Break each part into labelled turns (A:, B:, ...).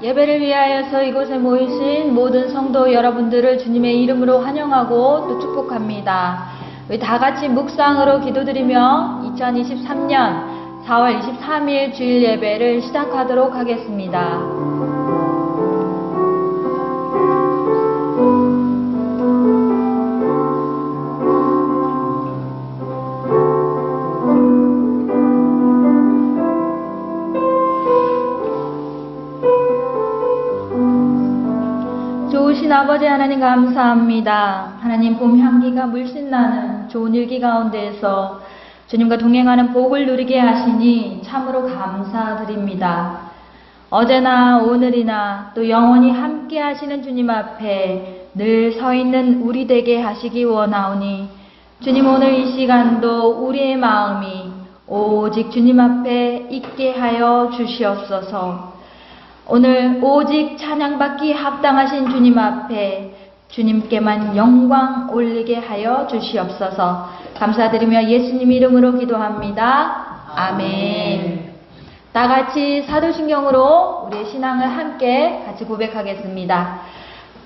A: 예배를 위하여서 이곳에 모이신 모든 성도 여러분들을 주님의 이름으로 환영하고 또 축복합니다. 우리 다 같이 묵상으로 기도드리며 2023년 4월 23일 주일 예배를 시작하도록 하겠습니다. 좋으신 아버지 하나님 감사합니다. 하나님 봄 향기가 물씬 나는 좋은 일기 가운데에서 주님과 동행하는 복을 누리게 하시니 참으로 감사드립니다. 어제나 오늘이나 또 영원히 함께 하시는 주님 앞에 늘 서 있는 우리 되게 하시기 원하오니 주님 오늘 이 시간도 우리의 마음이 오직 주님 앞에 있게 하여 주시옵소서. 오늘 오직 찬양받기 합당하신 주님 앞에 주님께만 영광 올리게 하여 주시옵소서. 감사드리며 예수님 이름으로 기도합니다. 아멘. 다 같이 사도신경으로 우리의 신앙을 함께 같이 고백하겠습니다.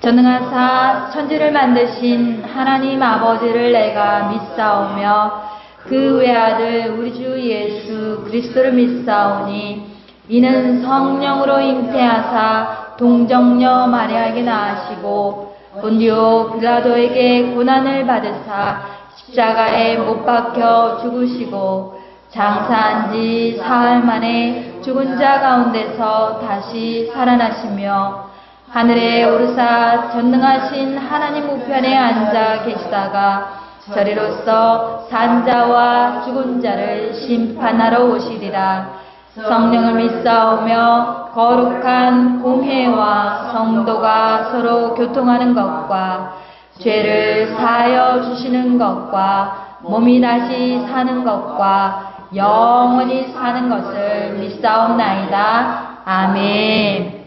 A: 전능하사 천지를 만드신 하나님 아버지를 내가 믿사오며 그 외아들 우리 주 예수 그리스도를 믿사오니 이는 성령으로 잉태하사 동정녀 마리아에게 낳으시고 본디오 빌라도에게 고난을 받으사 십자가에 못 박혀 죽으시고 장사한 지 사흘 만에 죽은 자 가운데서 다시 살아나시며 하늘에 오르사 전능하신 하나님 우편에 앉아 계시다가 저리로서 산 자와 죽은 자를 심판하러 오시리라. 성령을 믿사오며 거룩한 공회와 성도가 서로 교통하는 것과 죄를 사하여 주시는 것과 몸이 다시 사는 것과 영원히 사는 것을 믿사옵나이다. 아멘.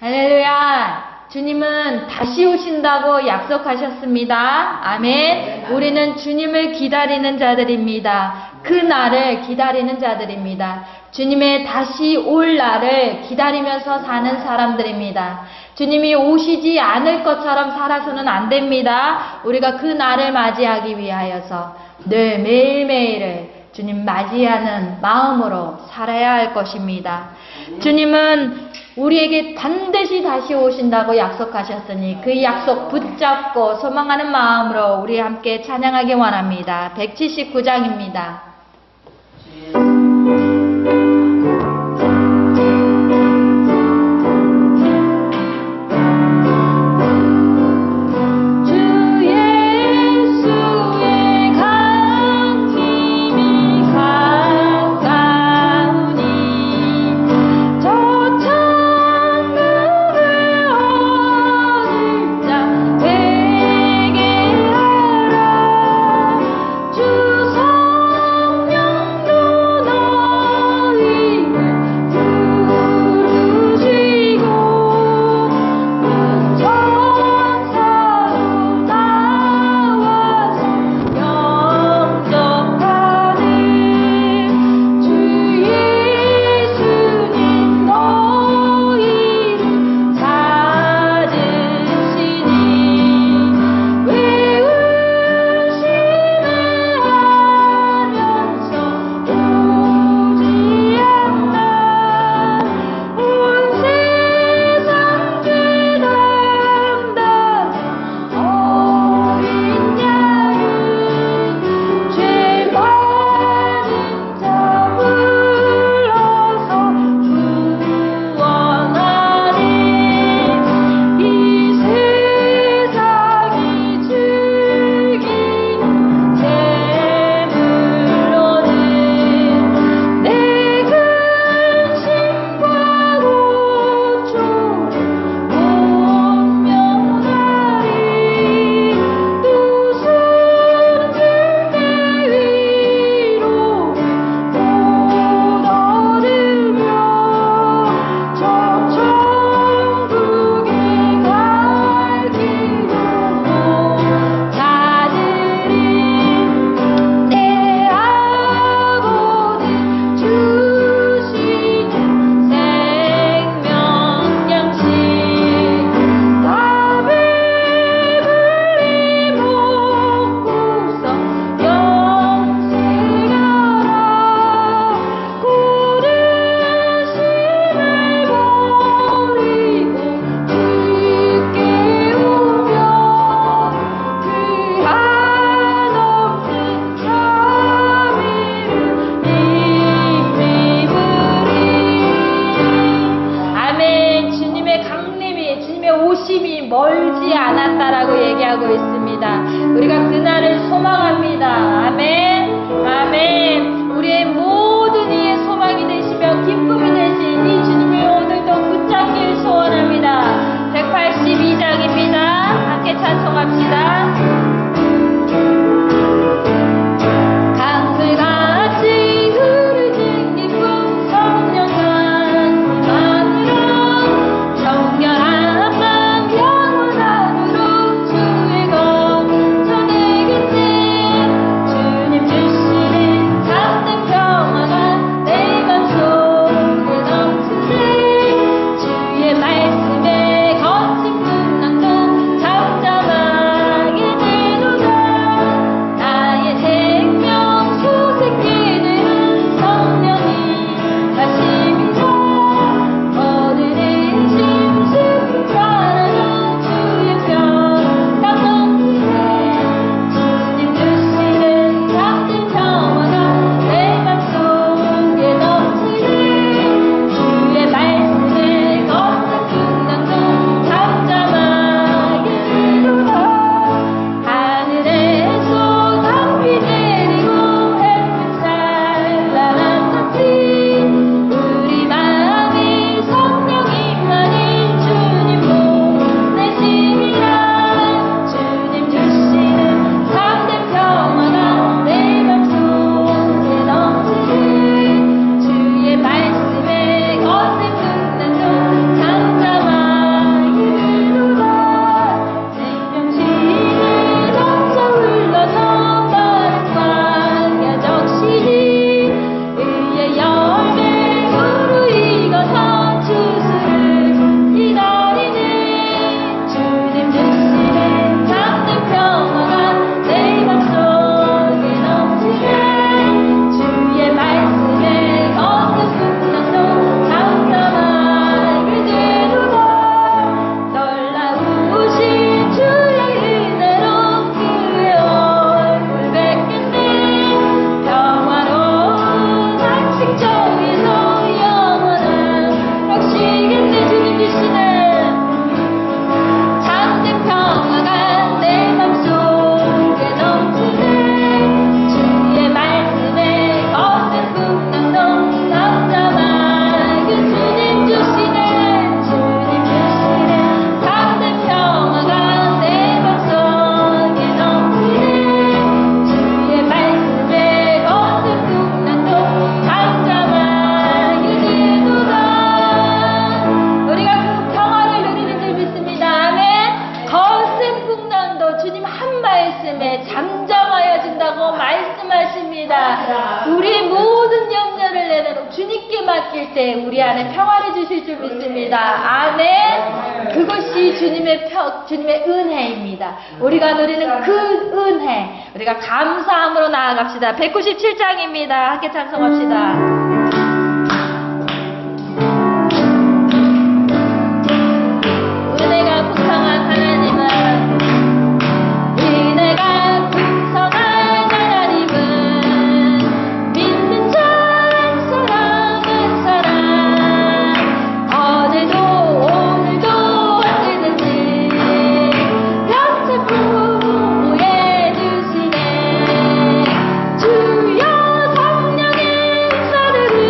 A: 할렐루야. 주님은 다시 오신다고 약속하셨습니다. 아멘. 우리는 주님을 기다리는 자들입니다. 그 날을 기다리는 자들입니다. 주님의 다시 올 날을 기다리면서 사는 사람들입니다. 주님이 오시지 않을 것처럼 살아서는 안 됩니다. 우리가 그 날을 맞이하기 위하여서 늘 매일매일을 주님 맞이하는 마음으로 살아야 할 것입니다. 주님은 우리에게 반드시 다시 오신다고 약속하셨으니 그 약속 붙잡고 소망하는 마음으로 우리 함께 찬양하기 원합니다. 179장입니다.
B: 주소
A: 찬송합니다. 우리가 그날을 소망합니다. 아멘. 아멘. 우리의 모든 이의 소망이 되시며 기쁨이 되신 이 주님을 오늘도 붙잡길 소원합니다. 182장입니다. 함께 찬송합시다. 우리의 모든 염려를 내려놓고 주님께 맡길 때 우리 안에 평화를 주실 줄 믿습니다. 아멘. 그것이 주님의 은혜입니다. 우리가 누리는 그 은혜, 우리가 감사함으로 나아갑시다. 197장입니다. 함께 찬송합시다.
B: 주여 성령의 사르르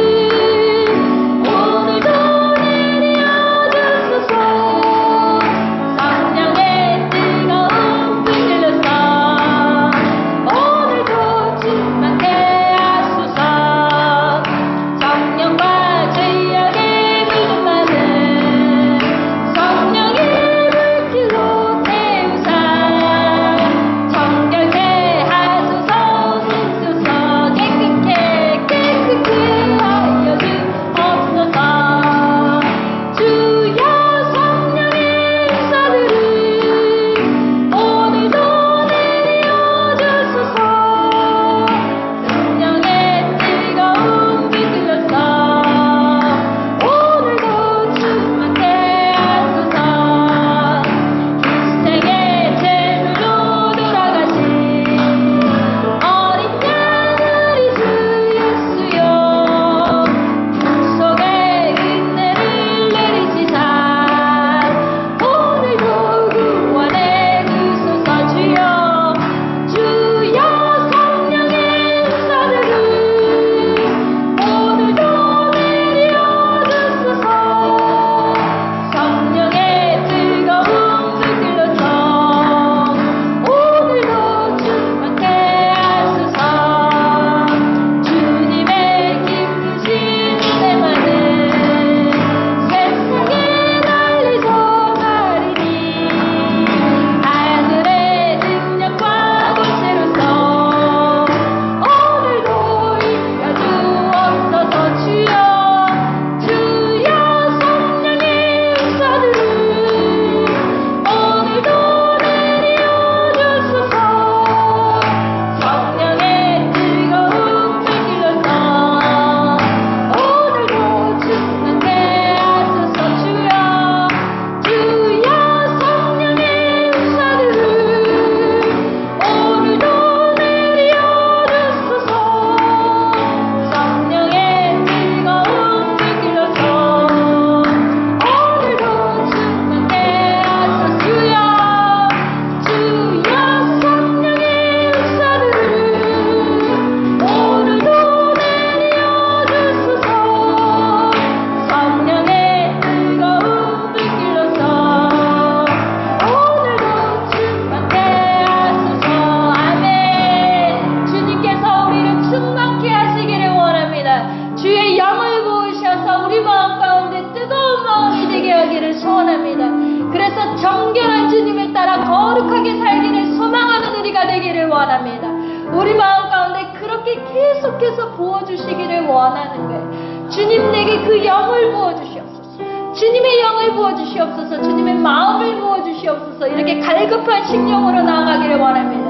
A: 소원합니다. 그래서 정결한 주님을 따라 거룩하게 살기를 소망하는 우리가 되기를 원합니다. 우리 마음 가운데 그렇게 계속해서 부어주시기를 원하는 거예요. 주님 내게 그 영을 부어주시옵소서. 주님의 영을 부어주시옵소서. 주님의 마음을 부어주시옵소서. 이렇게 갈급한 심령으로 나아가기를 원합니다.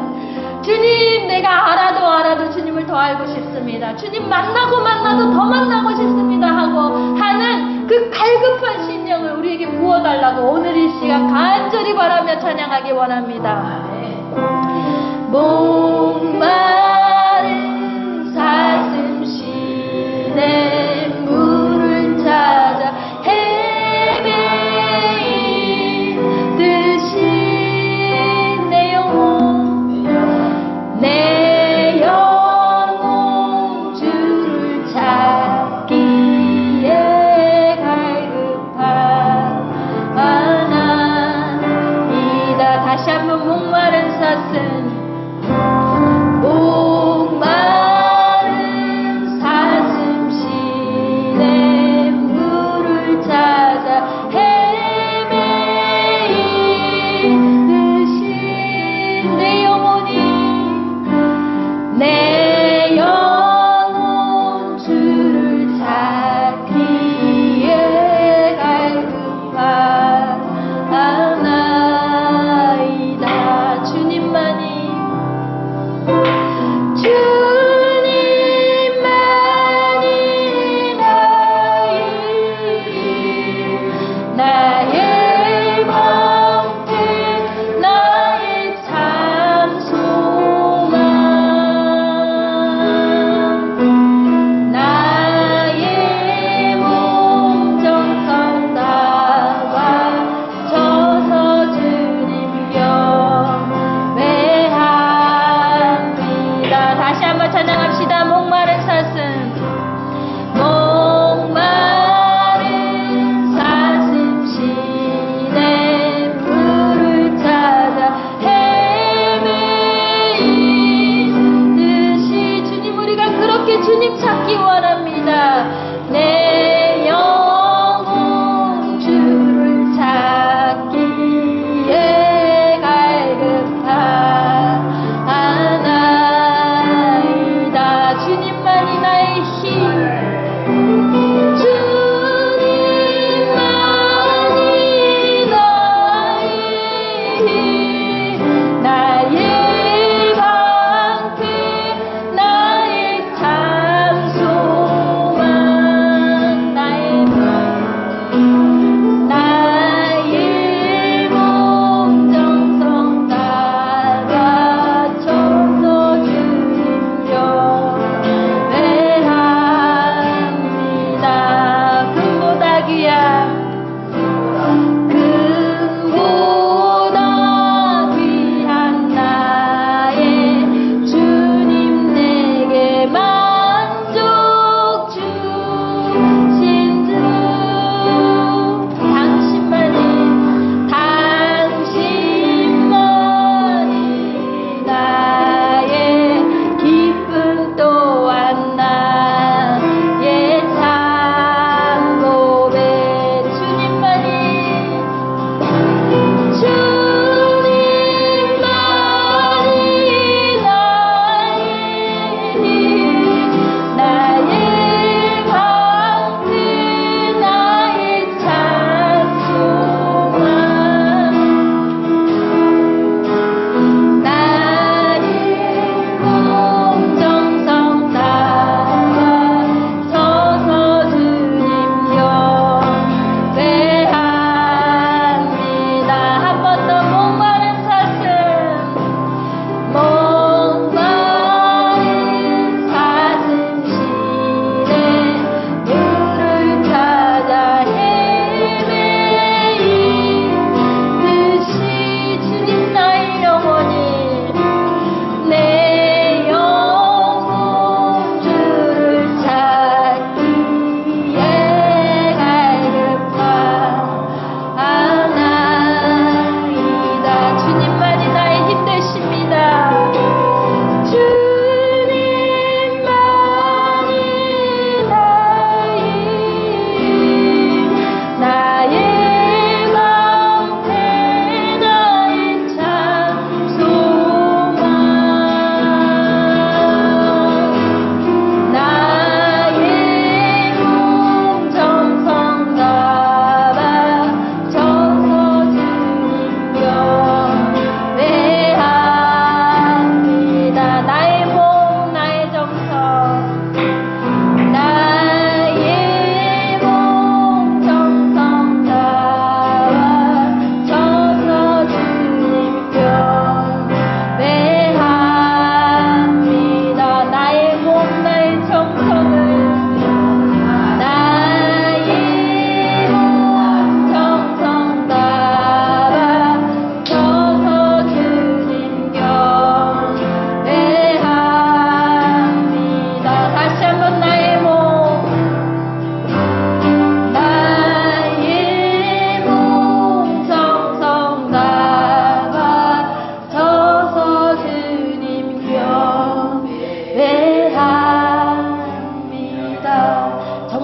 A: 주님, 내가 알아도 주님을 더 알고 싶습니다. 주님 만나도 더 만나고 싶습니다 하고 하는 그 갈급한 심령을 우리에게 부어달라고 오늘 이 시간 간절히 바라며 찬양하기 원합니다. 목마른 사슴 시내 물을 찾아 헤매이듯이 내 영혼 주를 찾기에 갈급하나이다. 다시 한번 목마른 사슴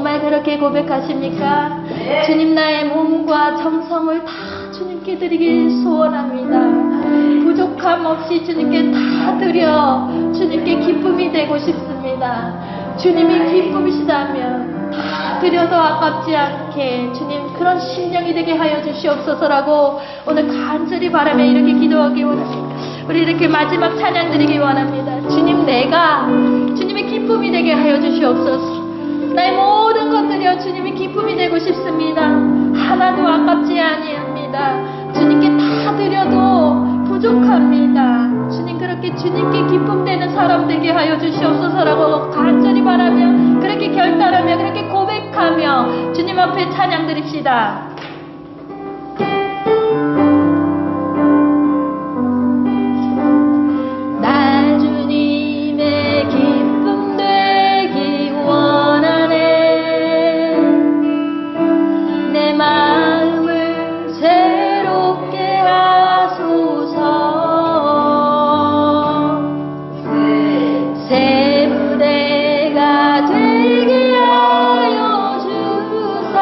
A: 정말 그렇게 고백하십니까? 주님, 나의 몸과 정성을 다 주님께 드리길 소원합니다. 부족함 없이 주님께 다 드려 주님께 기쁨이 되고 싶습니다. 주님이 기쁨이시다면 다 드려도 아깝지 않게 주님 그런 심령이 되게 하여 주시옵소서라고 오늘 간절히 바라며 이렇게 기도하기 원합니다. 우리 이렇게 마지막 찬양 드리기 원합니다. 주님, 내가 주님의 기쁨이 되게 하여 주시옵소서. 나의 모든 것들이여 주님의 기쁨이 되고 싶습니다. 하나도 아깝지 아니합니다. 주님께 다 드려도 부족합니다. 주님, 그렇게 주님께 기쁨 되는 사람 되게 하여 주시옵소서라고 간절히 바라며 그렇게 결단하며 그렇게 고백하며 주님 앞에 찬양 드립시다. 나 주님의 기쁨 되기 원하네. 내 마음을 새롭게 하소서. 새 무대가 되게 하여 주사.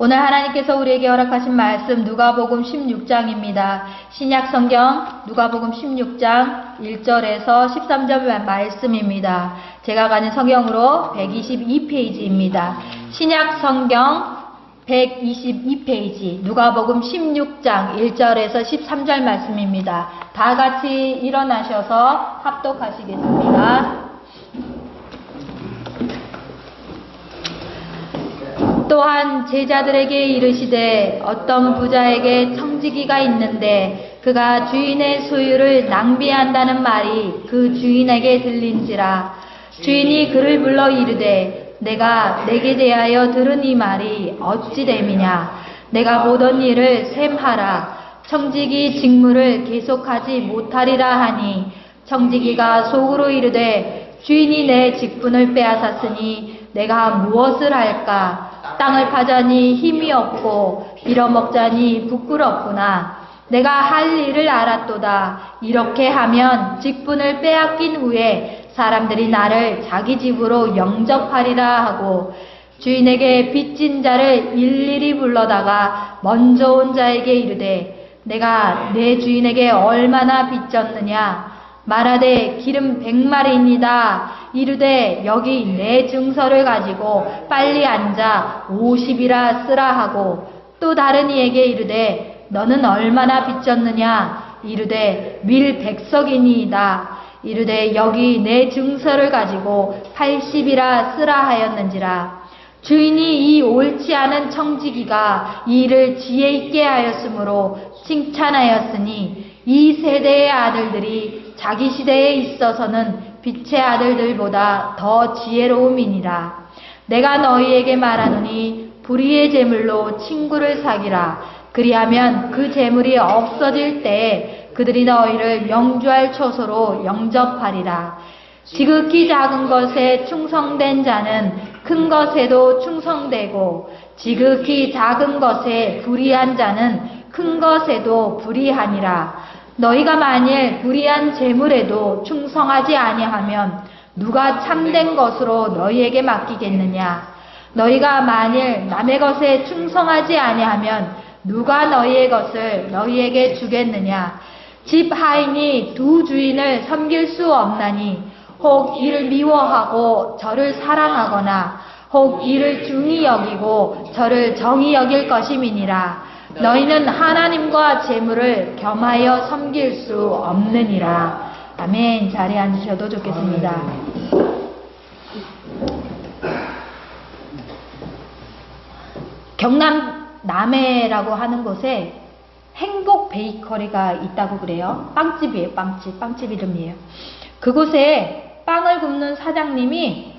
A: 오늘 하나님께서 우리에게 허락하신 말씀 누가복음 16장입니다. 신약 성경 누가복음 16장 1절에서 13절 말씀입니다. 제가 가진 성경으로 122페이지입니다. 신약 성경 122페이지 누가복음 16장 1절에서 13절 말씀입니다. 다 같이 일어나셔서 합독하시겠습니다. 또한 제자들에게 이르시되 어떤 부자에게 청지기가 있는데 그가 주인의 소유를 낭비한다는 말이 그 주인에게 들린지라. 주인이 그를 불러 이르되 내가 내게 대하여 들은 이 말이 어찌 됨이냐. 내가 보던 일을 셈하라. 청지기 직무를 계속하지 못하리라 하니 청지기가 속으로 이르되 주인이 내 직분을 빼앗았으니 내가 무엇을 할까. 땅을 파자니 힘이 없고 빌어먹자니 부끄럽구나. 내가 할 일을 알았도다. 이렇게 하면 직분을 빼앗긴 후에 사람들이 나를 자기 집으로 영접하리라 하고 주인에게 빚진 자를 일일이 불러다가 먼저 온 자에게 이르되 내가 내 주인에게 얼마나 빚졌느냐. 말하되 기름 100마리입니다. 이르되 여기 내 증서를 가지고 빨리 앉아 50이라 쓰라 하고 또 다른 이에게 이르되 너는 얼마나 빚졌느냐. 이르되 밀 100석이니이다. 이르되 여기 내 증서를 가지고 80이라 쓰라 하였는지라. 주인이 이 옳지 않은 청지기가 이 일을 지혜 있게 하였으므로 칭찬하였으니 이 세대의 아들들이 자기 시대에 있어서는 빛의 아들들보다 더 지혜로움이니라. 내가 너희에게 말하노니 불의의 재물로 친구를 사기라. 그리하면 그 재물이 없어질 때에 그들이 너희를 명주할 처소로 영접하리라. 지극히 작은 것에 충성된 자는 큰 것에도 충성되고 지극히 작은 것에 불의한 자는 큰 것에도 불의하니라. 너희가 만일 불의한 재물에도 충성하지 아니하면 누가 참된 것으로 너희에게 맡기겠느냐. 너희가 만일 남의 것에 충성하지 아니하면 누가 너희의 것을 너희에게 주겠느냐. 집 하인이 두 주인을 섬길 수 없나니 혹 이를 미워하고 저를 사랑하거나 혹 이를 중히 여기고 저를 정히 여길 것임이니라. 너희는 하나님과 재물을 겸하여 섬길 수 없느니라. 아멘. 자리에 앉으셔도 좋겠습니다. 경남 남해라고 하는 곳에 행복 베이커리가 있다고 그래요. 빵집이에요. 빵집 이름이에요. 그곳에 빵을 굽는 사장님이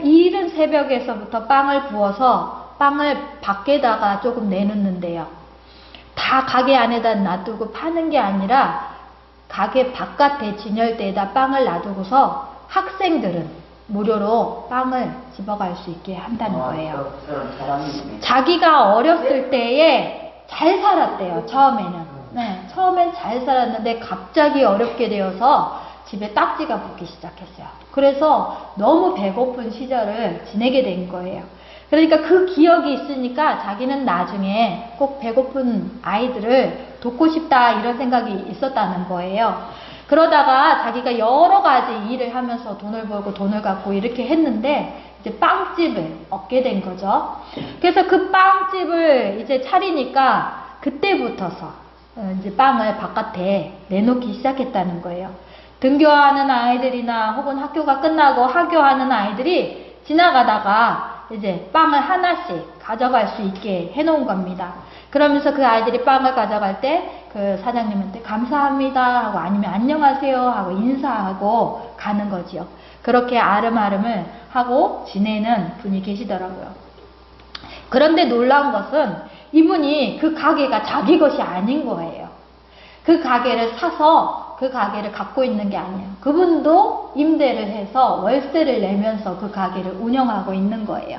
A: 이른 새벽에서부터 빵을 구워서 빵을 밖에다가 조금 내놓는데요. 다 가게 안에다 놔두고 파는 게 아니라 가게 바깥에 진열대에다 빵을 놔두고서 학생들은 무료로 빵을 집어갈 수 있게 한다는 거예요. 자기가 어렸을 때에 잘 살았대요. 처음에는. 네, 처음엔 잘 살았는데 갑자기 어렵게 되어서 집에 딱지가 붙기 시작했어요. 그래서 너무 배고픈 시절을 지내게 된 거예요. 그러니까 그 기억이 있으니까 자기는 나중에 꼭 배고픈 아이들을 돕고 싶다 이런 생각이 있었다는 거예요. 그러다가 자기가 여러 가지 일을 하면서 돈을 벌고 돈을 갖고 이렇게 했는데 이제 빵집을 얻게 된 거죠. 그래서 그 빵집을 이제 차리니까 그때부터서 이제 빵을 바깥에 내놓기 시작했다는 거예요. 등교하는 아이들이나 혹은 학교가 끝나고 하교하는 아이들이 지나가다가 이제 빵을 하나씩 가져갈 수 있게 해놓은 겁니다. 그러면서 그 아이들이 빵을 가져갈 때 그 사장님한테 감사합니다 하고 아니면 안녕하세요 하고 인사하고 가는 거지요. 그렇게 아름아름을 하고 지내는 분이 계시더라고요. 그런데 놀라운 것은 이분이 그 가게가 자기 것이 아닌 거예요. 그 가게를 사서 그 가게를 갖고 있는 게 아니에요. 그분도 임대를 해서 월세를 내면서 그 가게를 운영하고 있는 거예요.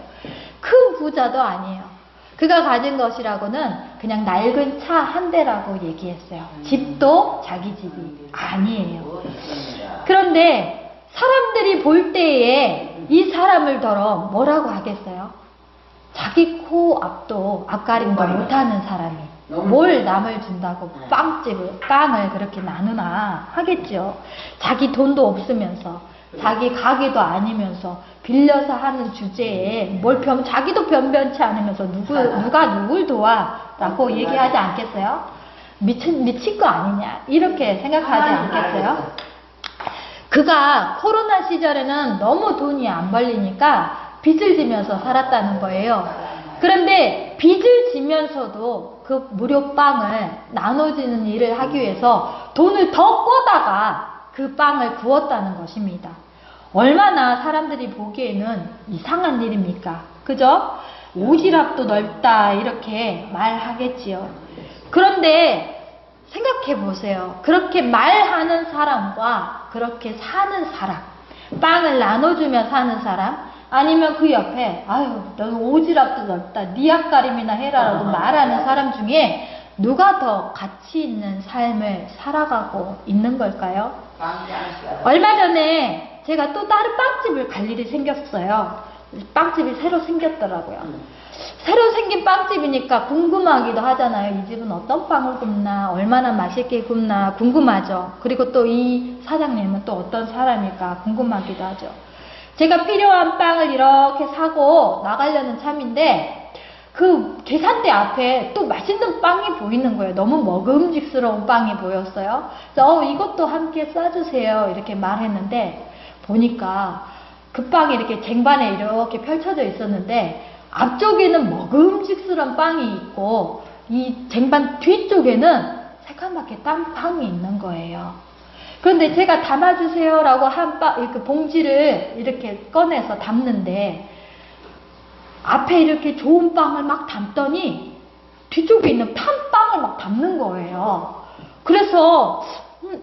A: 큰 부자도 아니에요. 그가 가진 것이라고는 그냥 낡은 차 한 대라고 얘기했어요. 집도 자기 집이 아니에요. 그런데 사람들이 볼 때에 이 사람을 더러 뭐라고 하겠어요? 자기 코 앞도 앞가림도 못하는 사람이 뭘 남을 준다고 빵을 그렇게 나누나 하겠죠. 자기 돈도 없으면서 자기 가게도 아니면서 빌려서 하는 주제에 자기도 변변치 않으면서 누가 누굴 도와? 라고 얘기하지 않겠어요? 미친 거 아니냐? 이렇게 생각하지 않겠어요? 그가 코로나 시절에는 너무 돈이 안 벌리니까 빚을 지면서 살았다는 거예요. 그런데 빚을 지면서도 그 무료 빵을 나눠주는 일을 하기 위해서 돈을 더 꿔다가 그 빵을 구웠다는 것입니다. 얼마나 사람들이 보기에는 이상한 일입니까? 그죠? 오지랖도 넓다 이렇게 말하겠지요. 그런데 생각해 보세요. 그렇게 말하는 사람과 그렇게 사는 사람, 빵을 나눠주며 사는 사람, 아니면 그 옆에 아유 너는 오지랖도 넓다 니 앞가림이나 해라라고 말하는 사람 중에 누가 더 가치 있는 삶을 살아가고 있는 걸까요? 얼마 전에 제가 또 다른 빵집을 갈 일이 생겼어요. 빵집이 새로 생겼더라고요. 새로 생긴 빵집이니까 궁금하기도 하잖아요. 이 집은 어떤 빵을 굽나, 얼마나 맛있게 굽나 궁금하죠. 그리고 또 이 사장님은 또 어떤 사람일까 궁금하기도 하죠. 제가 필요한 빵을 이렇게 사고 나가려는 참인데 그 계산대 앞에 또 맛있는 빵이 보이는 거예요. 너무 먹음직스러운 빵이 보였어요. 그래서 이것도 함께 싸주세요 이렇게 말했는데 보니까 그 빵이 이렇게 쟁반에 이렇게 펼쳐져 있었는데 앞쪽에는 먹음직스러운 빵이 있고 이 쟁반 뒤쪽에는 새까맣게 딴 빵이 있는 거예요. 그런데 제가 담아주세요 라고 한 이렇게 봉지를 이렇게 꺼내서 담는데 앞에 이렇게 좋은 빵을 막 담더니 뒤쪽에 있는 탄 빵을 막 담는 거예요. 그래서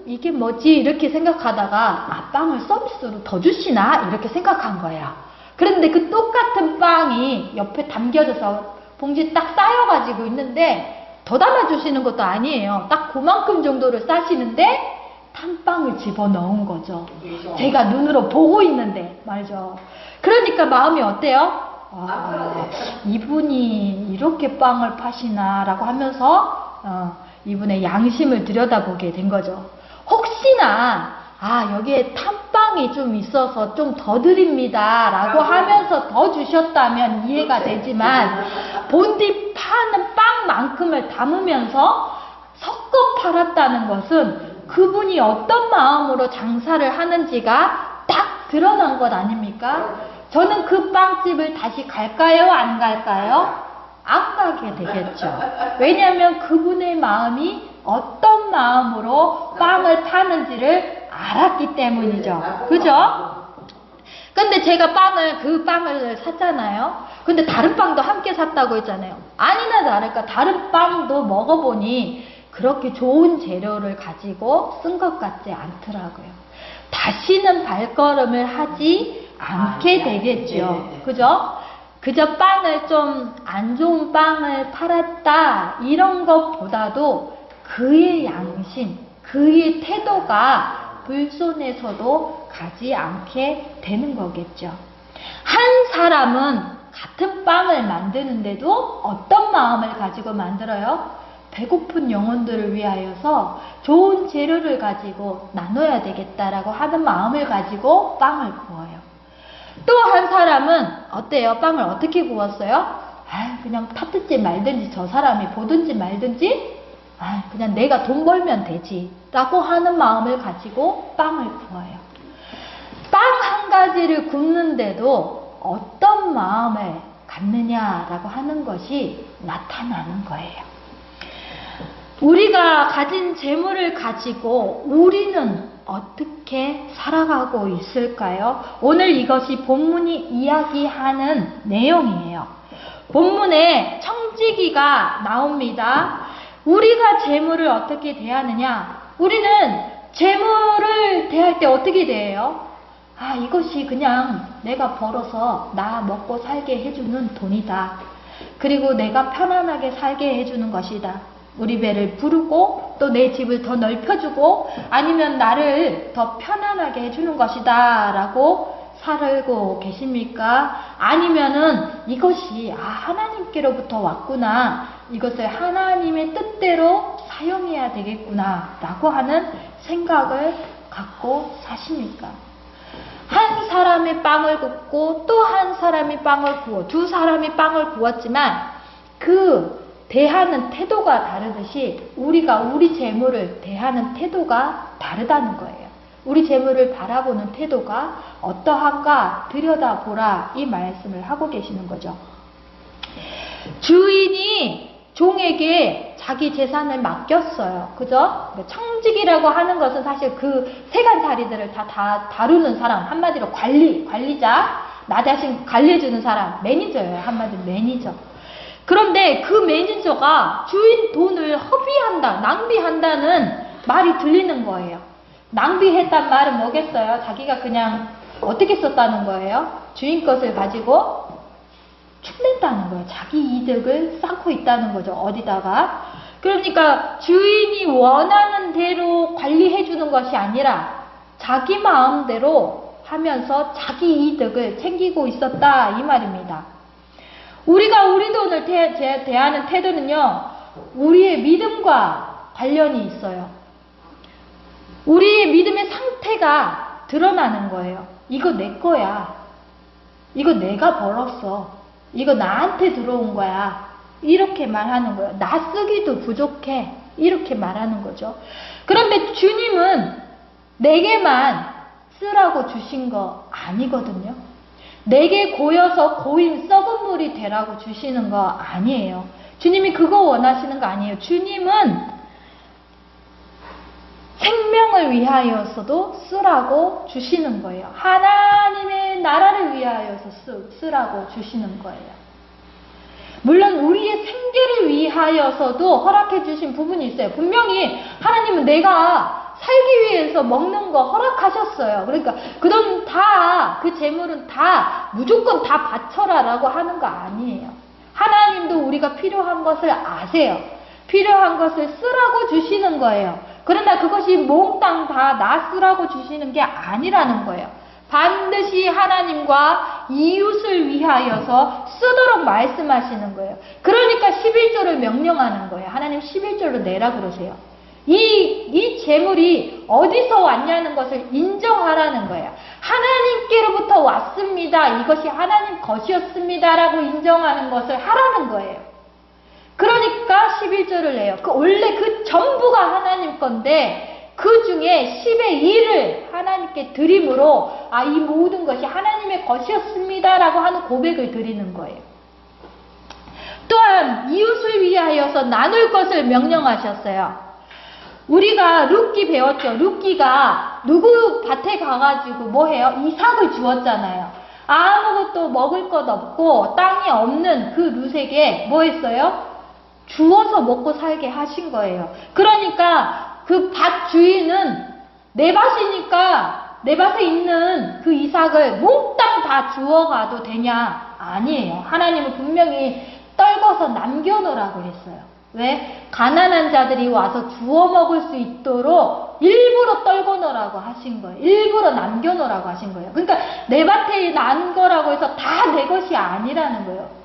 A: 이게 뭐지 이렇게 생각하다가 빵을 서비스로 더 주시나 이렇게 생각한 거예요. 그런데 그 똑같은 빵이 옆에 담겨져서 봉지 딱 쌓여가지고 있는데 더 담아주시는 것도 아니에요. 딱 그만큼 정도를 싸시는데 탄빵을 집어넣은 거죠. 제가 눈으로 보고 있는데 말이죠. 그러니까 마음이 어때요? 이분이 이렇게 빵을 파시나 라고 하면서 이분의 양심을 들여다보게 된 거죠. 혹시나 여기에 탄빵이 좀 있어서 좀 더 드립니다 라고 하면서 더 주셨다면 이해가 되지만 본디 파는 빵만큼을 담으면서 섞어 팔았다는 것은 그분이 어떤 마음으로 장사를 하는지가 딱 드러난 것 아닙니까? 저는 그 빵집을 다시 갈까요? 안 갈까요? 안 가게 되겠죠. 왜냐하면 그분의 마음이 어떤 마음으로 빵을 파는지를 알았기 때문이죠. 그죠? 근데 제가 그 빵을 샀잖아요. 근데 다른 빵도 함께 샀다고 했잖아요. 아니나 다를까 다른 빵도 먹어보니 그렇게 좋은 재료를 가지고 쓴 것 같지 않더라고요. 다시는 발걸음을 하지 않게 되겠죠. 그죠? 그저 빵을 좀 안 좋은 빵을 팔았다 이런 것보다도 그의 양심, 그의 태도가 불손해서도 가지 않게 되는 거겠죠. 한 사람은 같은 빵을 만드는데도 어떤 마음을 가지고 만들어요? 배고픈 영혼들을 위하여서 좋은 재료를 가지고 나눠야 되겠다라고 하는 마음을 가지고 빵을 구워요. 또 한 사람은 어때요? 빵을 어떻게 구웠어요? 그냥 탔든지 말든지 저 사람이 보든지 말든지 그냥 내가 돈 벌면 되지 라고 하는 마음을 가지고 빵을 구워요. 빵 한 가지를 굽는데도 어떤 마음을 갖느냐라고 하는 것이 나타나는 거예요. 우리가 가진 재물을 가지고 우리는 어떻게 살아가고 있을까요? 오늘 이것이 본문이 이야기하는 내용이에요. 본문에 청지기가 나옵니다. 우리가 재물을 어떻게 대하느냐? 우리는 재물을 대할 때 어떻게 대해요? 이것이 그냥 내가 벌어서 나 먹고 살게 해주는 돈이다. 그리고 내가 편안하게 살게 해주는 것이다. 우리 배를 부르고 또 내 집을 더 넓혀주고 아니면 나를 더 편안하게 해주는 것이다 라고 살고 계십니까? 아니면은 이것이 하나님께로부터 왔구나, 이것을 하나님의 뜻대로 사용해야 되겠구나 라고 하는 생각을 갖고 사십니까? 한 사람이 빵을 굽고 또 한 사람이 빵을 구워, 두 사람이 빵을 구웠지만 그 대하는 태도가 다르듯이 우리가 우리 재물을 대하는 태도가 다르다는 거예요. 우리 재물을 바라보는 태도가 어떠한가 들여다보라, 이 말씀을 하고 계시는 거죠. 주인이 종에게 자기 재산을 맡겼어요. 그죠? 청직이라고 하는 것은 사실 그 세간자리들을 다 다루는 사람, 한마디로 관리자, 나 자신 관리해주는 사람, 매니저예요. 한마디로 매니저. 그런데 그 매니저가 주인 돈을 허비한다, 낭비한다는 말이 들리는 거예요. 낭비했단 말은 뭐겠어요? 자기가 그냥 어떻게 썼다는 거예요? 주인 것을 가지고 축낸다는 거예요. 자기 이득을 쌓고 있다는 거죠. 어디다가. 그러니까 주인이 원하는 대로 관리해 주는 것이 아니라 자기 마음대로 하면서 자기 이득을 챙기고 있었다, 이 말입니다. 우리가 우리 돈을 대하는 태도는요, 우리의 믿음과 관련이 있어요. 우리의 믿음의 상태가 드러나는 거예요. 이거 내 거야. 이거 내가 벌었어. 이거 나한테 들어온 거야. 이렇게 말하는 거예요. 나 쓰기도 부족해. 이렇게 말하는 거죠. 그런데 주님은 내게만 쓰라고 주신 거 아니거든요. 내게 고여서 고인 썩은 물이 되라고 주시는 거 아니에요. 주님이 그거 원하시는 거 아니에요. 주님은 생명을 위하여서도 쓰라고 주시는 거예요. 하나님의 나라를 위하여서 쓰라고 주시는 거예요. 물론 우리의 생계를 위하여서도 허락해 주신 부분이 있어요. 분명히 하나님은 내가 살기 위해서 먹는 거 허락하셨어요. 그러니까 그 돈 다, 그 재물은 다 무조건 다 바쳐라 라고 하는 거 아니에요. 하나님도 우리가 필요한 것을 아세요. 필요한 것을 쓰라고 주시는 거예요. 그러나 그것이 몽땅 다 나 쓰라고 주시는 게 아니라는 거예요. 반드시 하나님과 이웃을 위하여서 쓰도록 말씀하시는 거예요. 그러니까 11조를 명령하는 거예요. 하나님 11조를 내라 그러세요. 이 재물이 어디서 왔냐는 것을 인정하라는 거예요. 하나님께로부터 왔습니다. 이것이 하나님 것이었습니다. 라고 인정하는 것을 하라는 거예요. 그러니까 11조를 내요. 원래 그 전부가 하나님 건데 그 중에 10의 1을 하나님께 드림으로 이 모든 것이 하나님의 것이었습니다. 라고 하는 고백을 드리는 거예요. 또한 이웃을 위하여서 나눌 것을 명령하셨어요. 우리가 룻기 배웠죠. 룻기가 누구 밭에 가가지고 뭐 해요? 이삭을 주었잖아요. 아무것도 먹을 것 없고 땅이 없는 그 룻에게 뭐 했어요? 주어서 먹고 살게 하신 거예요. 그러니까 그 밭 주인은 내 밭이니까 내 밭에 있는 그 이삭을 몽땅 다 주워가도 되냐? 아니에요. 하나님은 분명히 떨궈서 남겨놓으라고 했어요. 왜? 가난한 자들이 와서 주워 먹을 수 있도록 일부러 떨궈놓으라고 하신 거예요. 일부러 남겨놓으라고 하신 거예요. 그러니까 내 밭에 난 거라고 해서 다 내 것이 아니라는 거예요.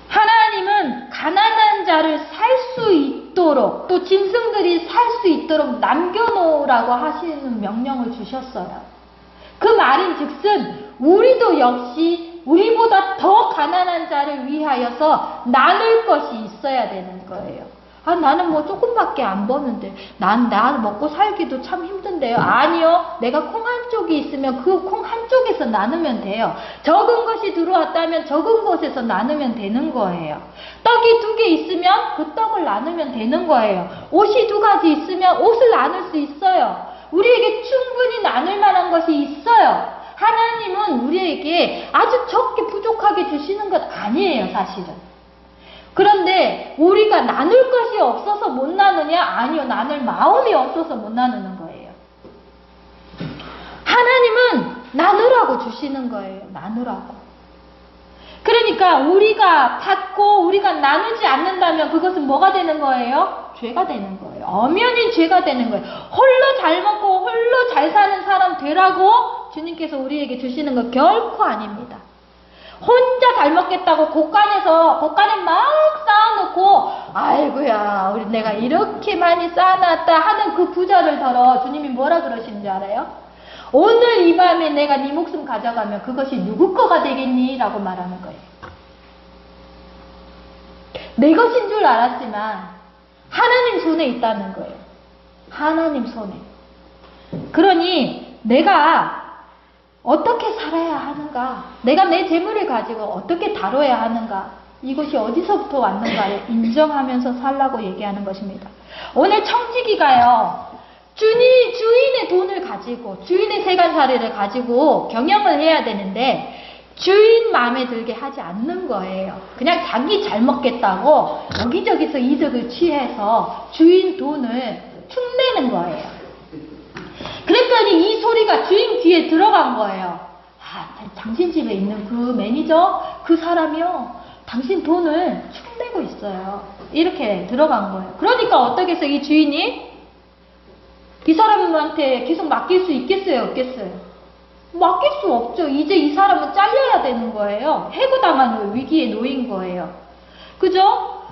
A: 하나님은 가난한 자를 살 수 있도록, 또 짐승들이 살 수 있도록 남겨놓으라고 하시는 명령을 주셨어요. 그 말인 즉슨 우리도 역시 우리보다 더 가난한 자를 위하여서 나눌 것이 있어야 되는 거예요. 나는 뭐 조금밖에 안 버는데 나 먹고 살기도 참 힘든데요. 아니요. 내가 콩 한 쪽이 있으면 그 콩 한 쪽에서 나누면 돼요. 적은 것이 들어왔다면 적은 곳에서 나누면 되는 거예요. 떡이 2개 있으면 그 떡을 나누면 되는 거예요. 옷이 2가지 있으면 옷을 나눌 수 있어요. 우리에게 충분히 나눌 만한 것이 있어요. 하나님은 우리에게 아주 적게 부족하게 주시는 것 아니에요, 사실은. 그런데 우리가 나눌 것이 없어서 못 나누냐? 아니요. 나눌 마음이 없어서 못 나누는 거예요. 하나님은 나누라고 주시는 거예요. 나누라고. 그러니까 우리가 받고 우리가 나누지 않는다면 그것은 뭐가 되는 거예요? 죄가 되는 거예요. 엄연히 죄가 되는 거예요. 홀로 잘 먹고 홀로 잘 사는 사람 되라고 주님께서 우리에게 주시는 거 결코 아닙니다. 혼자 잘 먹겠다고 곳간에 막 쌓아놓고 아이고야 우리 내가 이렇게 많이 쌓아놨다 하는 그 부자를 더러 주님이 뭐라 그러시는 줄 알아요? 오늘 이 밤에 내가 네 목숨 가져가면 그것이 누구 거가 되겠니? 라고 말하는 거예요. 내 것인 줄 알았지만 하나님 손에 있다는 거예요. 하나님 손에. 그러니 내가 어떻게 살아야 하는가? 내가 내 재물을 가지고 어떻게 다뤄야 하는가? 이것이 어디서부터 왔는가를 인정하면서 살라고 얘기하는 것입니다. 오늘 청지기가요. 주인의 돈을 가지고 주인의 세간살이를 가지고 경영을 해야 되는데 주인 마음에 들게 하지 않는 거예요. 그냥 자기 잘 먹겠다고 여기저기서 이득을 취해서 주인 돈을 흉내는 거예요. 그랬더니 이 소리가 주인 귀에 들어간 거예요. 아, 당신 집에 있는 그 매니저, 그 사람이요. 당신 돈을 흉내고 있어요. 이렇게 들어간 거예요. 그러니까 어떻게 해서 이 주인이 이 사람한테 계속 맡길 수 있겠어요? 없겠어요? 맡길 수 없죠. 이제 이 사람은 잘려야 되는 거예요. 해고당하는 위기에 놓인 거예요. 그죠?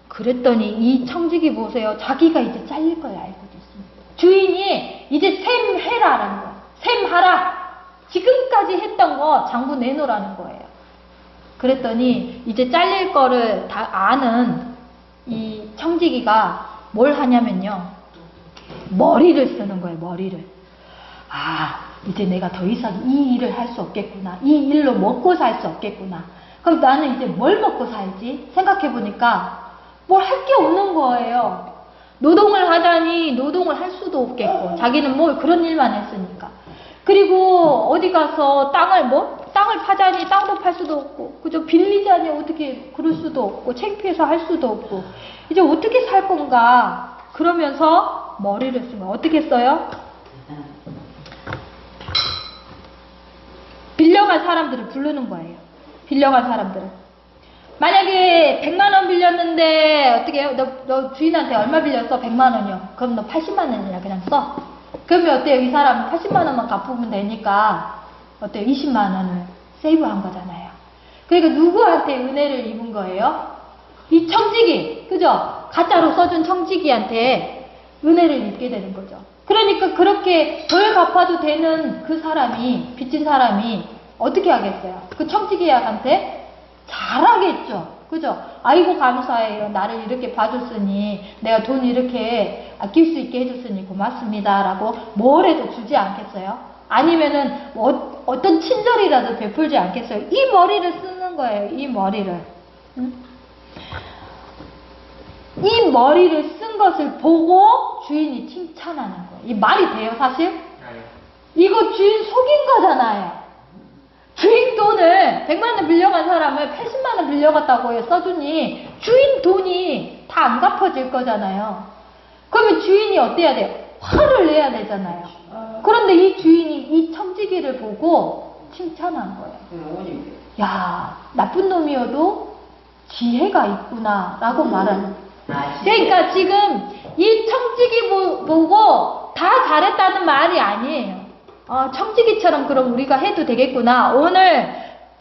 A: 그랬더니 이 청지기 보세요. 자기가 이제 잘릴 걸 알고 있습니다. 주인이 이제 셈 해라라는 거예요. 셈 하라. 지금까지 했던 거 장부 내놓으라는 거예요. 그랬더니 이제 잘릴 거를 다 아는 이 청지기가 뭘 하냐면요. 머리를 쓰는 거예요. 머리를. 아, 이제 내가 더 이상 이 일을 할 수 없겠구나. 이 일로 먹고 살 수 없겠구나. 그럼 나는 이제 뭘 먹고 살지? 생각해보니까 뭘 할 게 없는 거예요. 노동을 하자니 노동을 할 수도 없겠고 자기는 뭐 그런 일만 했으니까. 그리고 어디 가서 땅을 파자니 땅도 팔 수도 없고 그저 빌리자니 어떻게 그럴 수도 없고 창피해서 할 수도 없고 이제 어떻게 살 건가 그러면서 머리를 쓴 거예요. 어떻게 써요? 빌려간 사람들을 부르는 거예요. 빌려간 사람들을. 만약에 100만 원 빌렸는데 어떻게 해요? 너 주인한테 얼마 빌렸어? 100만 원이요. 그럼 너 80만 원이나 그냥 써. 그러면 어때요? 이 사람은 80만 원만 갚으면 되니까 어때요? 20만 원을 세이브한 거잖아요. 그러니까 누구한테 은혜를 입은 거예요? 이 청지기. 그죠? 가짜로 써준 청지기한테 은혜를 입게 되는 거죠. 그러니까 그렇게 덜 갚아도 되는 그 사람이, 빚진 사람이 어떻게 하겠어요? 그 청지기한테 잘하겠죠. 그죠? 아이고 감사해요. 나를 이렇게 봐줬으니 내가 돈 이렇게 아낄 수 있게 해줬으니 고맙습니다. 라고 뭘 해도 주지 않겠어요? 아니면은 어떤 친절이라도 베풀지 않겠어요? 이 머리를 쓰는 거예요. 이 머리를. 응? 이 머리를 쓴 것을 보고 주인이 칭찬하는 거예요. 이 말이 돼요, 사실? 이거 주인 속인 거잖아요. 주인 돈을 100만 원 빌려간 사람을 80만 원 빌려갔다고 써주니 주인 돈이 다 안 갚아질 거잖아요. 그러면 주인이 어때야 돼요? 화를 내야 되잖아요. 그런데 이 주인이 이 청지기를 보고 칭찬한 거예요. 야, 나쁜 놈이어도 지혜가 있구나 라고 말하는. 그러니까 지금 이 청지기 보고 다 잘했다는 말이 아니에요. 청지기처럼 그럼 우리가 해도 되겠구나. 오늘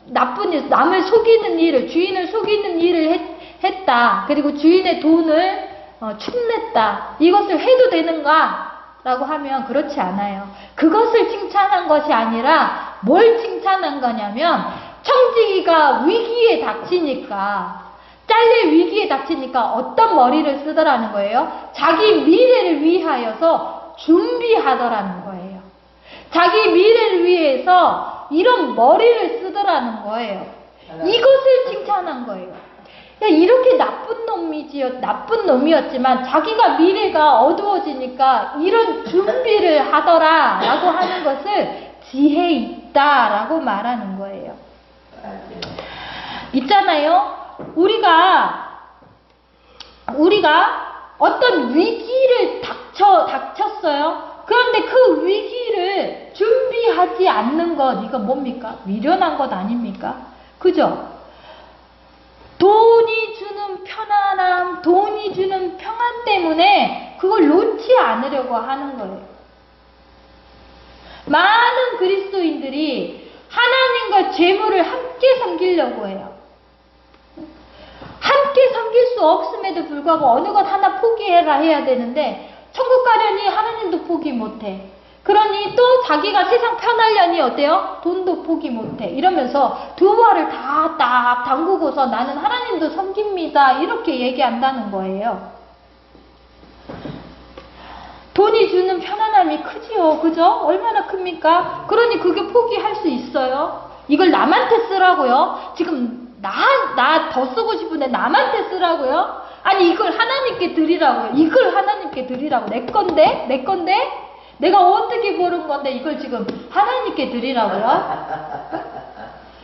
A: 나쁜 일, 남을 속이는 일을, 주인을 속이는 일을 했다. 그리고 주인의 돈을 축냈다. 이것을 해도 되는가? 라고 하면 그렇지 않아요. 그것을 칭찬한 것이 아니라 뭘 칭찬한 거냐면 청지기가 위기에 닥치니까 잘릴 위기에 닥치니까 어떤 머리를 쓰더라는 거예요? 자기 미래를 위하여서 준비하더라는 거예요. 자기 미래를 위해서 이런 머리를 쓰더라는 거예요. 이것을 칭찬한 거예요. 야, 이렇게 나쁜 놈이었지만 자기가 미래가 어두워지니까 이런 준비를 하더라 라고 하는 것을 지혜 있다 라고 말하는 거예요. 있잖아요. 우리가 어떤 위기를 닥쳤어요. 그런데 그 위기를 준비하지 않는 것, 이거 뭡니까? 미련한 것 아닙니까? 그죠? 돈이 주는 편안함, 돈이 주는 평안 때문에 그걸 놓지 않으려고 하는 거예요. 많은 그리스도인들이 하나님과 재물을 함께 섬기려고 해요. 함께 섬길 수 없음에도 불구하고 어느 것 하나 포기해라 해야 되는데 천국 가려니 하나님도 포기 못해. 그러니 또 자기가 세상 편하려니 어때요? 돈도 포기 못해. 이러면서 두 발을 다 딱 담그고서 나는 하나님도 섬깁니다. 이렇게 얘기한다는 거예요. 돈이 주는 편안함이 크지요. 그죠? 얼마나 큽니까? 그러니 그게 포기할 수 있어요? 이걸 남한테 쓰라고요? 지금 나 더 쓰고 싶은데 남한테 쓰라고요? 아니 이걸 하나님께 드리라고요. 이걸 하나님께 드리라고. 내 건데? 내 건데? 내가 어떻게 벌은 건데 이걸 지금 하나님께 드리라고요?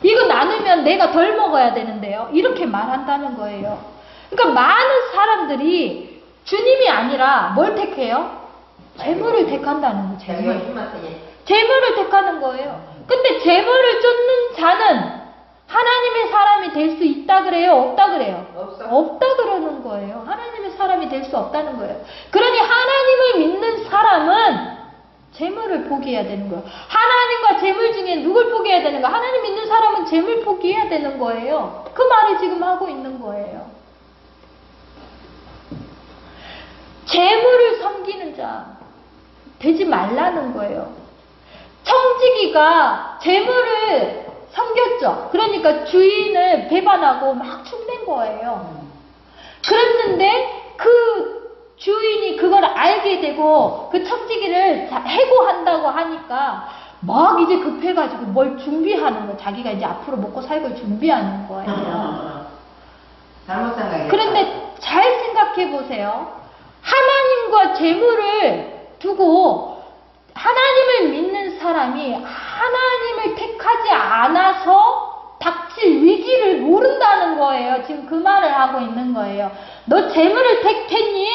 A: 이거 나누면 내가 덜 먹어야 되는데요. 이렇게 말한다는 거예요. 그러니까 많은 사람들이 주님이 아니라 뭘 택해요? 재물을 택한다는 거죠. 재물을 택하는 거예요. 근데 재물을 쫓는 자는 하나님의 사람이 될 수 있다 그래요? 없다 그래요? 없다 그러는 거예요. 하나님의 사람이 될 수 없다는 거예요. 그러니 하나님을 믿는 사람은 재물을 포기해야 되는 거예요. 하나님과 재물 중에 누굴 포기해야 되는 거예요? 하나님 믿는 사람은 재물 포기해야 되는 거예요. 그 말을 지금 하고 있는 거예요. 재물을 섬기는 자 되지 말라는 거예요. 청지기가 재물을 섬겼죠. 그러니까 주인을 배반하고 막 축낸 거예요. 그랬는데 그 주인이 그걸 알게 되고 그 청지기를 해고한다고 하니까 막 이제 급해가지고 뭘 준비하는 거예요. 자기가 이제 앞으로 먹고 살고 준비하는 거예요.
B: 잘못 생각했다.
A: 그런데 잘 생각해 보세요. 하나님과 재물을 두고 하나님을 믿는 사람이 하나님을 택하지 않아서 닥칠 위기를 모른다는 거예요. 지금 그 말을 하고 있는 거예요. 너 재물을 택했니?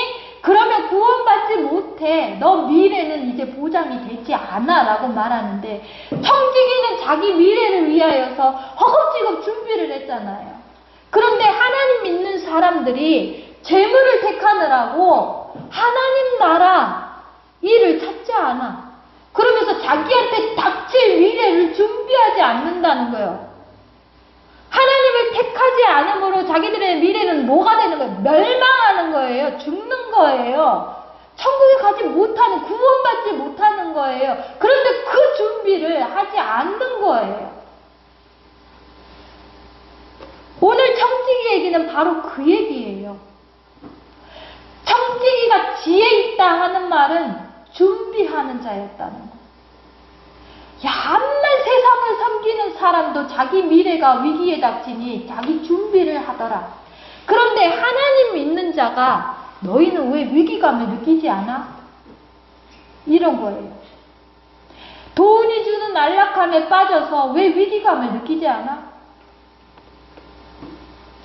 A: 그러면 구원받지 못해. 너 미래는 이제 보장이 되지 않아 라고 말하는데 청지기는 자기 미래를 위하여서 허겁지겁 준비를 했잖아요. 그런데 하나님 믿는 사람들이 재물을 택하느라고 하나님 나라 일을 찾지 않아. 그러면서 자기한테 닥칠 미래를 준비하지 않는다는 거예요. 하나님을 택하지 않으므로 자기들의 미래는 뭐가 되는 거예요? 멸망하는 거예요. 죽는 거예요. 천국에 가지 못하는, 구원받지 못하는 거예요. 그런데 그 준비를 하지 않는 거예요. 오늘 청지기 얘기는 바로 그 얘기예요. 청지기가 지혜 있다 하는 말은 준비하는 자였다는 거. 야, 암만 세상을 섬기는 사람도 자기 미래가 위기에 닥치니 자기 준비를 하더라. 그런데 하나님 믿는 자가 너희는 왜 위기감을 느끼지 않아? 이런 거예요. 돈이 주는 안락함에 빠져서 왜 위기감을 느끼지 않아?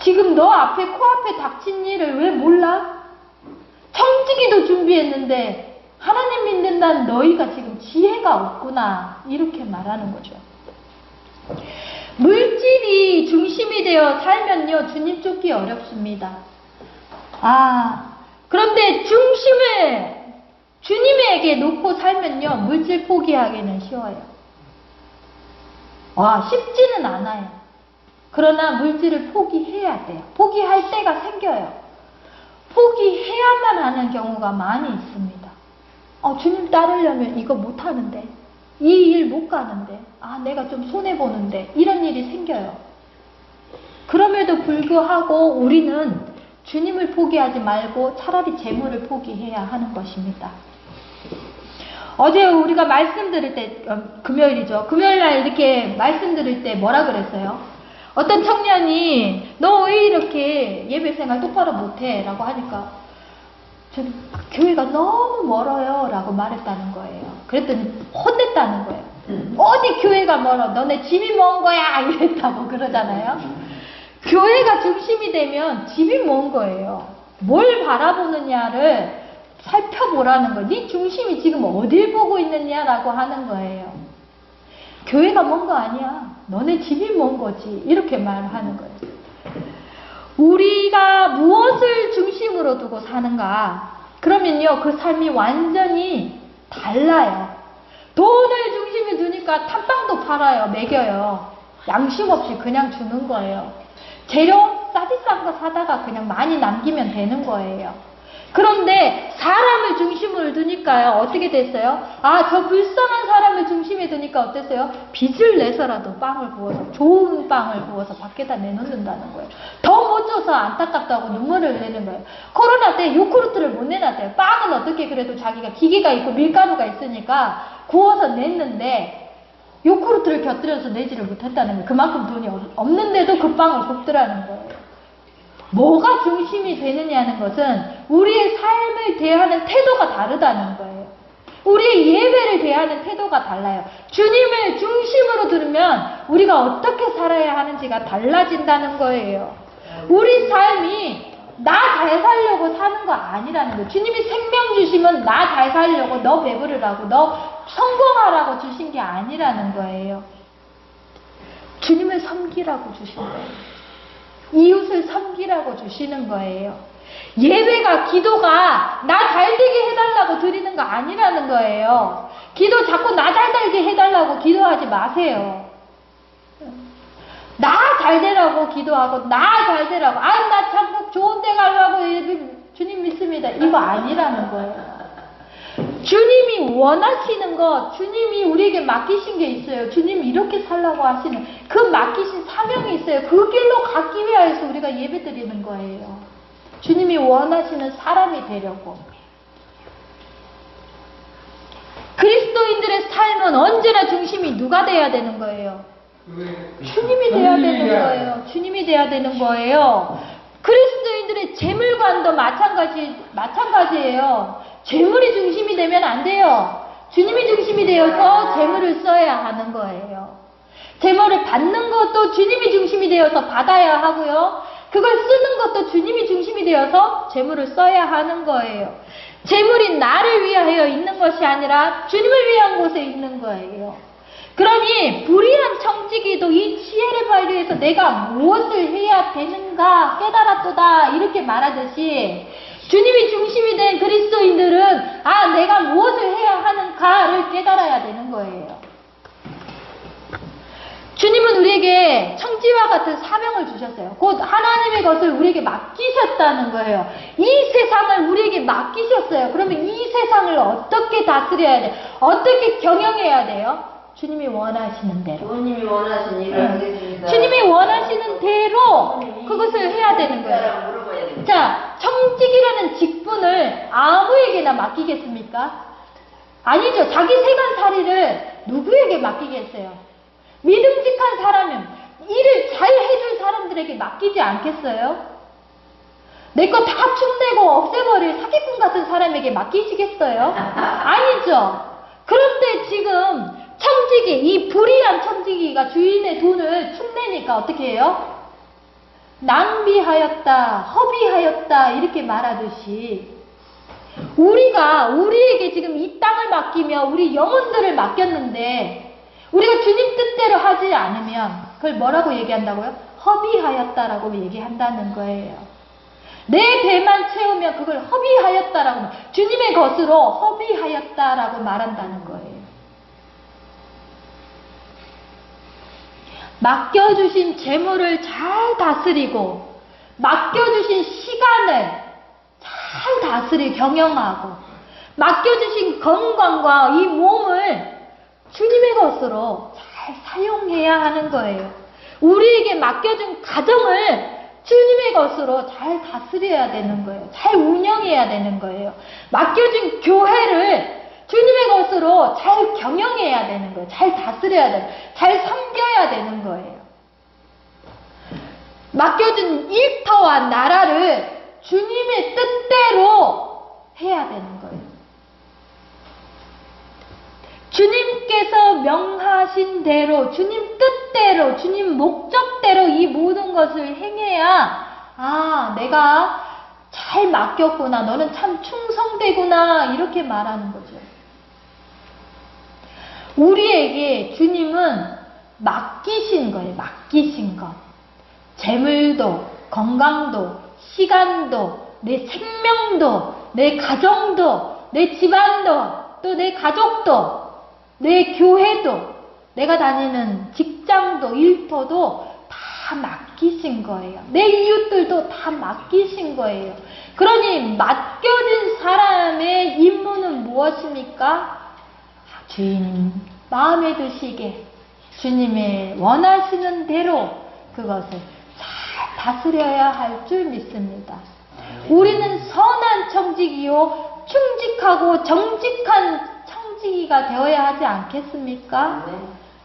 A: 지금 너 앞에 코앞에 닥친 일을 왜 몰라? 청지기도 준비했는데 하나님 믿는다는 너희가 지금 지혜가 없구나. 이렇게 말하는 거죠. 물질이 중심이 되어 살면요, 주님 쫓기 어렵습니다. 그런데 중심을 주님에게 놓고 살면요, 물질 포기하기는 쉬워요. 쉽지는 않아요. 그러나 물질을 포기해야 돼요. 포기할 때가 생겨요. 포기해야만 하는 경우가 많이 있습니다. 주님 따르려면 이거 못하는데, 이 일 못 가는데, 내가 좀 손해보는데, 이런 일이 생겨요. 그럼에도 불구하고 우리는 주님을 포기하지 말고 차라리 재물을 포기해야 하는 것입니다. 어제 우리가 말씀 들을 때, 금요일이죠. 금요일날 이렇게 말씀 들을 때 뭐라 그랬어요? 어떤 청년이 너 왜 이렇게 예배 생활 똑바로 못해? 라고 하니까 저는 교회가 너무 멀어요 라고 말했다는 거예요. 그랬더니 혼냈다는 거예요. 어디 교회가 멀어? 너네 집이 먼 거야 이랬다고 그러잖아요. 교회가 중심이 되면 집이 먼 거예요. 뭘 바라보느냐를 살펴보라는 거예요. 네 중심이 지금 어딜 보고 있느냐라고 하는 거예요. 교회가 먼 거 아니야. 너네 집이 먼 거지. 이렇게 말하는 거예요. 우리가 무엇을 중심으로 두고 사는가? 그러면요, 그 삶이 완전히 달라요. 돈을 중심에 두니까 탐방도 팔아요, 먹여요. 양심 없이 그냥 주는 거예요. 재료 싸비싼 거 사다가 그냥 많이 남기면 되는 거예요. 그런데 사람을 중심으로 두니까요, 어떻게 됐어요? 아, 저 불쌍한 사람을 중심에 두니까 어땠어요? 빚을 내서라도 빵을 구워서, 좋은 빵을 구워서 밖에다 내놓는다는 거예요. 더 못 줘서 안타깝다고 눈물을 내는 거예요. 코로나 때 요구르트를 못 내놨대요. 빵은 어떻게 그래도 자기가 기계가 있고 밀가루가 있으니까 구워서 냈는데 요구르트를 곁들여서 내지를 못했다는 거예요. 그만큼 돈이 없는데도 그 빵을 굽더라는 거예요. 뭐가 중심이 되느냐는 것은 우리의 삶을 대하는 태도가 다르다는 거예요. 우리의 예배를 대하는 태도가 달라요. 주님을 중심으로 두면 우리가 어떻게 살아야 하는지가 달라진다는 거예요. 우리 삶이 나 잘 살려고 사는 거 아니라는 거예요. 주님이 생명 주시면 나 잘 살려고, 너 배부르라고, 너 성공하라고 주신 게 아니라는 거예요. 주님을 섬기라고 주신 거예요. 이웃을 섬기라고 주시는 거예요. 예배가, 기도가 나 잘되게 해달라고 드리는 거 아니라는 거예요. 기도 자꾸 나 잘되게 해달라고 기도하지 마세요. 나 잘되라고 기도하고 나 잘되라고, 아, 나 참 좋은 데 가려고 주님 믿습니다, 이거 아니라는 거예요. 주님이 원하시는 것, 주님이 우리에게 맡기신 게 있어요. 주님이 이렇게 살라고 하시는 그 맡기신 사명이 있어요. 그 길로 가기 위해서 우리가 예배 드리는 거예요. 주님이 원하시는 사람이 되려고. 그리스도인들의 삶은 언제나 중심이 누가 돼야 되는 거예요? 주님이 돼야 되는 거예요. 주님이 돼야 되는 거예요. 그리스도인들의 재물관도 마찬가지예요. 재물이 중심이 되면 안 돼요. 주님이 중심이 되어서 재물을 써야 하는 거예요. 재물을 받는 것도 주님이 중심이 되어서 받아야 하고요. 그걸 쓰는 것도 주님이 중심이 되어서 재물을 써야 하는 거예요. 재물이 나를 위하여 있는 것이 아니라 주님을 위한 곳에 있는 거예요. 그러니 불의한 청지기도 이 지혜를 발휘해서 내가 무엇을 해야 되는가 깨달았도다 이렇게 말하듯이 주님이 중심이 된 그리스도인들은 아, 내가 무엇을 해야 하는가를 깨달아야 되는 거예요. 주님은 우리에게 청지와 같은 사명을 주셨어요. 곧 하나님의 것을 우리에게 맡기셨다는 거예요. 이 세상을 우리에게 맡기셨어요. 그러면 이 세상을 어떻게 다스려야 돼요? 어떻게 경영해야 돼요? 주님이 원하시는 대로.
B: 주님이 원하시는 일을 하겠습니다.
A: 주님이 원하시는 대로 그것을 해야 되는 거예요. 자, 청직이라는 직분을 아무에게나 맡기겠습니까? 아니죠. 자기 세간살이를 누구에게 맡기겠어요? 믿음직한 사람은 일을 잘 해줄 사람들에게 맡기지 않겠어요? 내 거 다 축내고 없애버릴 사기꾼 같은 사람에게 맡기시겠어요? 아니죠. 그런데 지금 청지기, 이 불의한 청지기가 주인의 돈을 축내니까 어떻게 해요? 낭비하였다, 허비하였다 이렇게 말하듯이 우리에게 지금 이 땅을 맡기며 우리 영혼들을 맡겼는데 우리가 주님 뜻대로 하지 않으면 그걸 뭐라고 얘기한다고요? 허비하였다라고 얘기한다는 거예요. 내 배만 채우면 그걸 허비하였다라고, 주님의 것으로 허비하였다라고 말한다는 거예요. 맡겨주신 재물을 잘 다스리고 맡겨주신 시간을 잘 경영하고 맡겨주신 건강과 이 몸을 주님의 것으로 잘 사용해야 하는 거예요. 우리에게 맡겨준 가정을 주님의 것으로 잘 다스려야 되는 거예요. 잘 운영해야 되는 거예요. 맡겨준 교회를 주님의 것으로 잘 경영해야 되는 거예요. 잘 다스려야 되는 거예요. 잘 섬겨야 되는 거예요. 맡겨준 일터와 나라를 주님의 뜻대로 해야 되는 거예요. 주님께서 명하신 대로, 주님 뜻대로, 주님 목적대로 이 모든 것을 행해야 아, 내가 잘 맡겼구나, 너는 참 충성되구나 이렇게 말하는 거죠. 우리에게 주님은 맡기신 거예요. 맡기신 것. 재물도 건강도, 시간도, 내 생명도, 내 가정도, 내 집안도, 또 내 가족도, 내 교회도, 내가 다니는 직장도, 일터도 다 맡기신 거예요. 내 이웃들도 다 맡기신 거예요. 그러니 맡겨진 사람의 임무는 무엇입니까? 주인 마음에 드시게 주님의 원하시는 대로 그것을 잘 다스려야 할 줄 믿습니다. 우리는 선한 청지기요 충직하고 정직한 청지기가 되어야 하지 않겠습니까?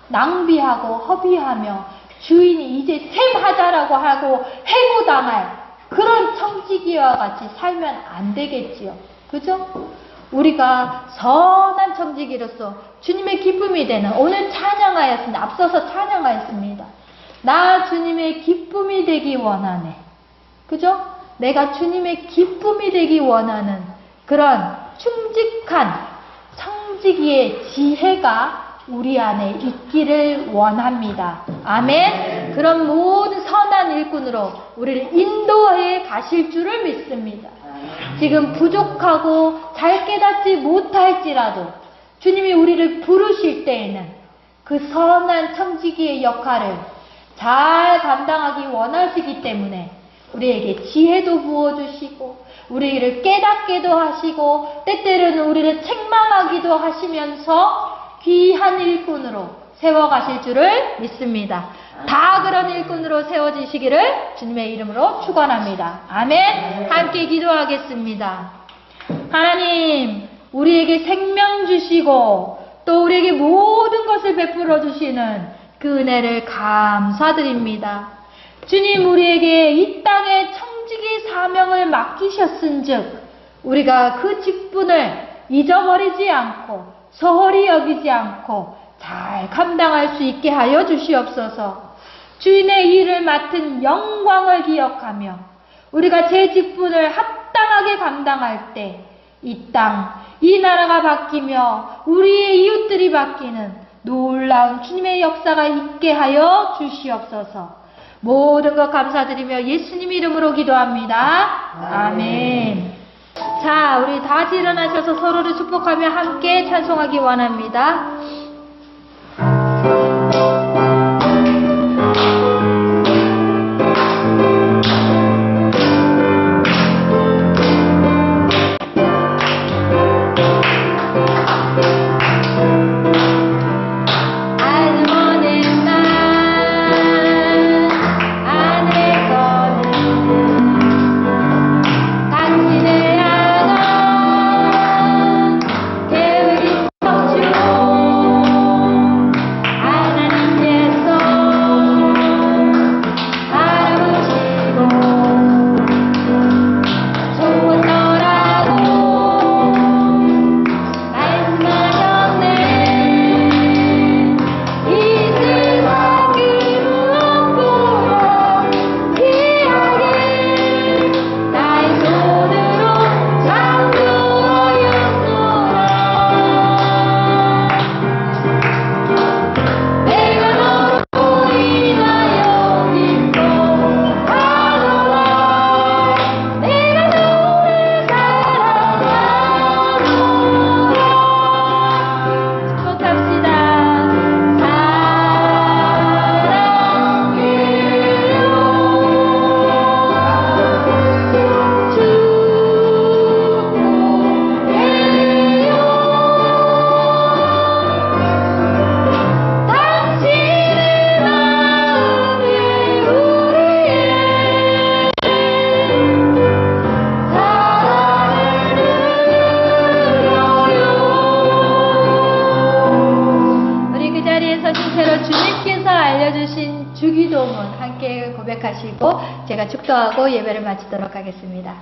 A: 낭비하고 허비하며 주인이 이제 셈하자라고 하고 해고당할 그런 청지기와 같이 살면 안 되겠지요. 그죠? 우리가 선한 청지기로서 주님의 기쁨이 되는 오늘 찬양하였습니다. 앞서서 찬양하였습니다. 나 주님의 기쁨이 되기 원하네. 그죠? 내가 주님의 기쁨이 되기 원하는 그런 충직한 청지기의 지혜가 우리 안에 있기를 원합니다. 아멘. 그런 모든 선한 일꾼으로 우리를 인도해 가실 줄을 믿습니다. 지금 부족하고 잘 깨닫지 못할지라도 주님이 우리를 부르실 때에는 그 선한 청지기의 역할을 잘 감당하기 원하시기 때문에 우리에게 지혜도 부어주시고 우리를 깨닫게도 하시고 때때로는 우리를 책망하기도 하시면서 귀한 일꾼으로 세워가실 줄을 믿습니다. 다 그런 일꾼으로 세워지시기를 주님의 이름으로 축원합니다. 아멘. 함께 기도하겠습니다. 하나님, 우리에게 생명 주시고 또 우리에게 모든 것을 베풀어 주시는 그 은혜를 감사드립니다. 주님, 우리에게 이 땅에 청지기 사명을 맡기셨은즉 우리가 그 직분을 잊어버리지 않고 소홀히 여기지 않고 잘 감당할 수 있게 하여 주시옵소서. 주인의 일을 맡은 영광을 기억하며 우리가 제 직분을 합당하게 감당할 때 이 땅, 이 나라가 바뀌며 우리의 이웃들이 바뀌는 놀라운 주님의 역사가 있게 하여 주시옵소서. 모든 것 감사드리며 예수님 이름으로 기도합니다. 아멘. 자, 우리 다 같이 일어나셔서 서로를 축복하며 함께 찬송하기 원합니다. 고백하시고 제가 축도하고 예배를 마치도록 하겠습니다.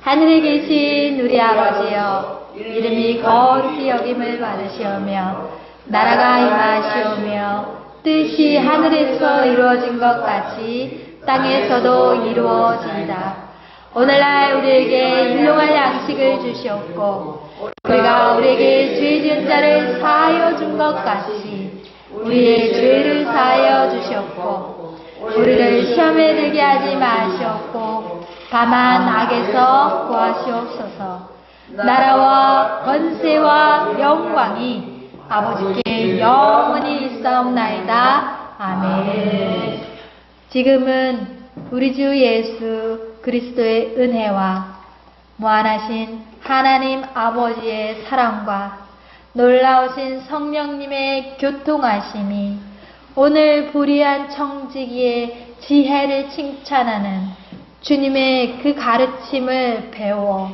A: 하늘에 계신 우리 아버지여, 이름이 거룩히 여김을 받으시오며 나라가 임하시오며 뜻이 하늘에서 이루어진 것 같이 땅에서도 이루어진다. 오늘날 우리에게 일용할 양식을 주시옵고 우리가 우리에게 죄 지은 자를 사하여 준 것 같이 우리의 죄를 사하여 주시옵고 우리를 시험 시험에 들게 하지 마시옵고 다만 악에서 구하시옵소서. 나라와 권세와 영광이 아버지께 영원히 있사옵나이다. 아멘. 지금은 우리 주 예수 그리스도의 은혜와 무한하신 하나님 아버지의 사랑과 놀라우신 성령님의 교통하심이 오늘 불의한 청지기의 지혜를 칭찬하는 주님의 그 가르침을 배워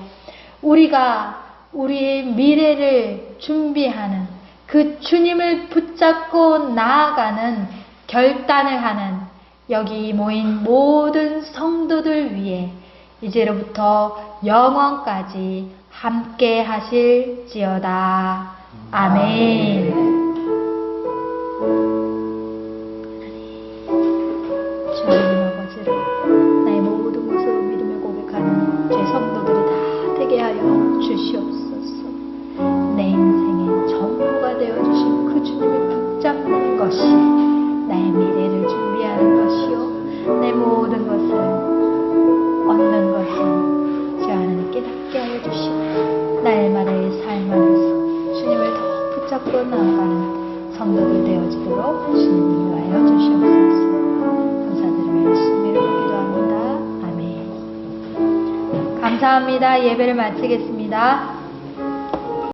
A: 우리가 우리의 미래를 준비하는 그 주님을 붙잡고 나아가는 결단을 하는 여기 모인 모든 성도들 위해 이제로부터 영원까지 함께 하실지어다. 아멘. 주 하나님 아버지를 나의 모든 것으로 믿음을 고백하는 제 성도들이 다 되게 하여 주시옵소서. 내 인생의 전부가 되어주신 그 주님을 붙잡는 것이 나의 미래를 준비하는 것이요 내 모든 것을 얻는 것을 주 하나님께 닿게 하여 주시고 날마다의 삶 안에서 주님을 더 붙잡고 나아가는 성도들 되어지도록 주님 인도하여 주시옵소서. 감사드리며 예수님의 이름으로 기도합니다. 아멘. 감사합니다. 예배를 마치겠습니다.